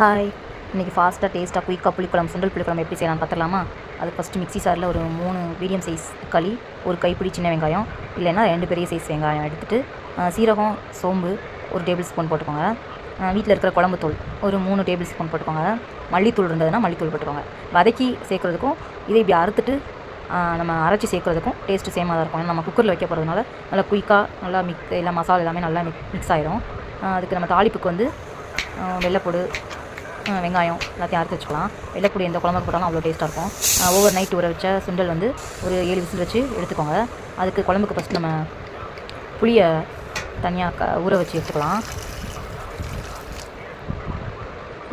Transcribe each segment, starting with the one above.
Hi, இன்றைக்கி ஃபாஸ்ட்டாக டேஸ்ட்டாக குயிக்காக புளிக்குழம்பு சுண்டல் புளிக்குழம்பு எப்படி செய்யலாம்னு பார்த்துலாமா? அது ஃபஸ்ட்டு மிக்ஸி சாரில் ஒரு 3 மீடியம் சைஸ் தக்காளி, ஒரு கைப்பிடி சின்ன வெங்காயம், இல்லைன்னா 2 பெரிய சைஸ் வெங்காயம் எடுத்துகிட்டு சீரகம், சோம்பு ஒரு டேபிள் ஸ்பூன் போட்டுக்கோங்க. வீட்டில் இருக்கிற குழம்புத்தூள் ஒரு 3 டேபிள் ஸ்பூன் போட்டுக்கோங்க. மல்லித்தூள் இருந்ததுன்னா மல்லித்தூள் போட்டுக்கோங்க. வதக்கி சேர்க்குறதுக்கும் இதை இப்படி அறுத்துட்டு நம்ம அரைச்சி சேர்க்குறதுக்கும் டேஸ்ட்டு சேமாக தான் இருக்கும். நம்ம குக்கரில் வைக்க போகிறதுனால நல்லா குயிக்காக நல்லா எல்லா மசாலா எல்லாமே நல்லா மிக்ஸ் ஆகிடும். அதுக்கு நம்ம தாளிப்புக்கு வந்து வெள்ளைப்பூடு, வெங்காயம் எல்லாத்தையும் அரைச்சி வச்சுக்கலாம். வெள்ளைப்பூடி எந்த குழம்புக்கு போட்டாலும் அவ்வளோ டேஸ்ட்டாக இருக்கும். ஓவர் நைட் ஊற வச்ச சுண்டல் வந்து ஒரு 7 விசில் வச்சு எடுத்துக்கோங்க. அதுக்கு குழம்புக்கு ஃபஸ்ட்டு நம்ம புளியை தனியாக ஊற வச்சு எடுத்துக்கலாம்.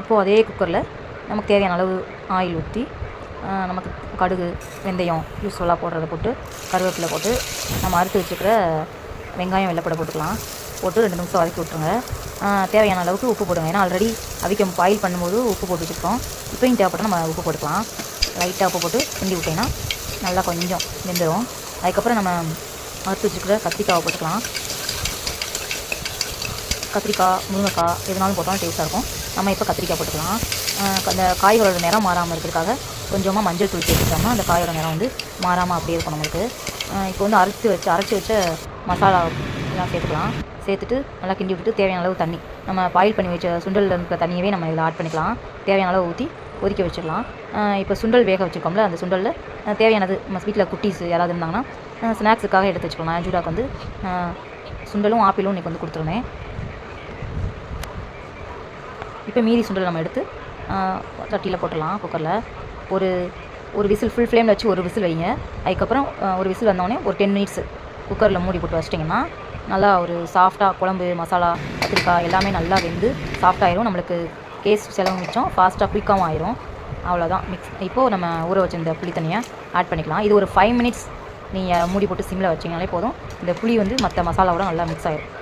இப்போது அதே குக்கரில் நமக்கு தேவையான அளவு ஆயில் ஊற்றி நமக்கு கடுகு, வெந்தயம் யூஸ்ஃபுல்லாக போடுறத போட்டு கருவேப்பிலை போட்டு நம்ம அறுத்து வச்சுக்கிற வெங்காயம் வெள்ளைப்பூடை போட்டுக்கலாம். போட்டு 2 நிமிஷம் வதக்கி விட்ருங்க. தேவையான அளவுக்கு உப்பு போடுங்க. ஏன்னா ஆல்ரெடி பாயில் பண்ணும்போது உப்பு போட்டு வச்சுருக்கோம். இப்போயும் தேவைப்பட்டால் நம்ம உப்பு போட்டுக்கலாம். லைட்டாக உப்பு போட்டு கிண்டி விட்டிங்கன்னா நல்லா கொஞ்சம் வெந்துடும். அதுக்கப்புறம் நம்ம அறுத்து வச்சுக்கிற கத்திரிக்காவை போட்டுக்கலாம். கத்திரிக்காய், முருங்கைக்காய் எதுனாலும் போட்டாலும் டேஸ்ட்டாக இருக்கும். நம்ம இப்போ கத்திரிக்காய் போட்டுக்கலாம். அந்த காய்களோட நிறம் மாறாமல் இருக்கிறதுக்காக கொஞ்சமாக மஞ்சள் தூள் சேர்த்துட்டோம்னா அந்த காயோட நிறம் வந்து மாறாமல் அப்படியே இருக்கும் நம்மளுக்கு. இப்போ வந்து அரைச்சி வச்ச மசாலா எல்லாம் சேர்த்துக்கலாம். சேர்த்துட்டு நல்லா கிண்டி விட்டுட்டு தேவையான அளவு தண்ணி, நம்ம பாயில் பண்ணி வச்ச சுண்டல் இருக்கிற தண்ணியவே நம்ம இதில் ஆட் பண்ணிக்கலாம். தேவையான அளவு ஊற்றி கொதிக்க வச்சிடலாம். இப்போ சுண்டல் வேக வச்சுருக்கோம்ல, அந்த சுண்டலில் தேவையானது நம்ம வீட்டில் குட்டீஸ் யாராவது இருந்தாங்கன்னா ஸ்நாக்ஸுக்காக எடுத்து வச்சுக்கலாம். ஜூடாக்கு வந்து சுண்டலும் ஆப்பிளும் இன்றைக்கி வந்து கொடுத்துருந்தேன். இப்போ மீதி சுண்டல் நம்ம எடுத்து சட்டியில் போட்டுடலாம். குக்கரில் ஒரு விசில் ஃபுல் ஃப்ளேமில் வச்சு ஒரு விசில் வைங்க. அதுக்கப்புறம் ஒரு விசில் வந்தோடனே ஒரு 10 மினிட்ஸ் குக்கரில் மூடி போட்டு வச்சிட்டிங்கன்னா நல்லா ஒரு சாஃப்டாக குழம்பு, மசாலா, கத்திரிக்காய் எல்லாமே நல்லா வெந்து சாஃப்டாகிடும். நம்மளுக்கு கேஸ் செலவு மிச்சம், ஃபாஸ்ட்டாக குயிக்காகவும் ஆயிரும். அவ்வளோதான். இப்போது நம்ம ஊற வச்ச இந்த புளி தண்ணியை ஆட் பண்ணிக்கலாம். இது ஒரு 5 மினிட்ஸ் நீங்கள் மூடி போட்டு சிம்மில் வச்சிங்கனாலே போதும். இந்த புளி வந்து மற்ற மசாலாவோட நல்லா மிக்ஸ் ஆகிடும்.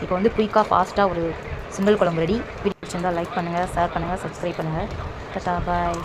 இப்போ வந்து குயிக்காக ஃபாஸ்ட்டாக ஒரு சுண்டல் குழம்பு ரெடி. வீடியோ பிடிச்சிருந்தால் லைக் பண்ணுங்கள், ஷேர் பண்ணுங்கள், சப்ஸ்கிரைப் பண்ணுங்கள். டாடா, பாய்.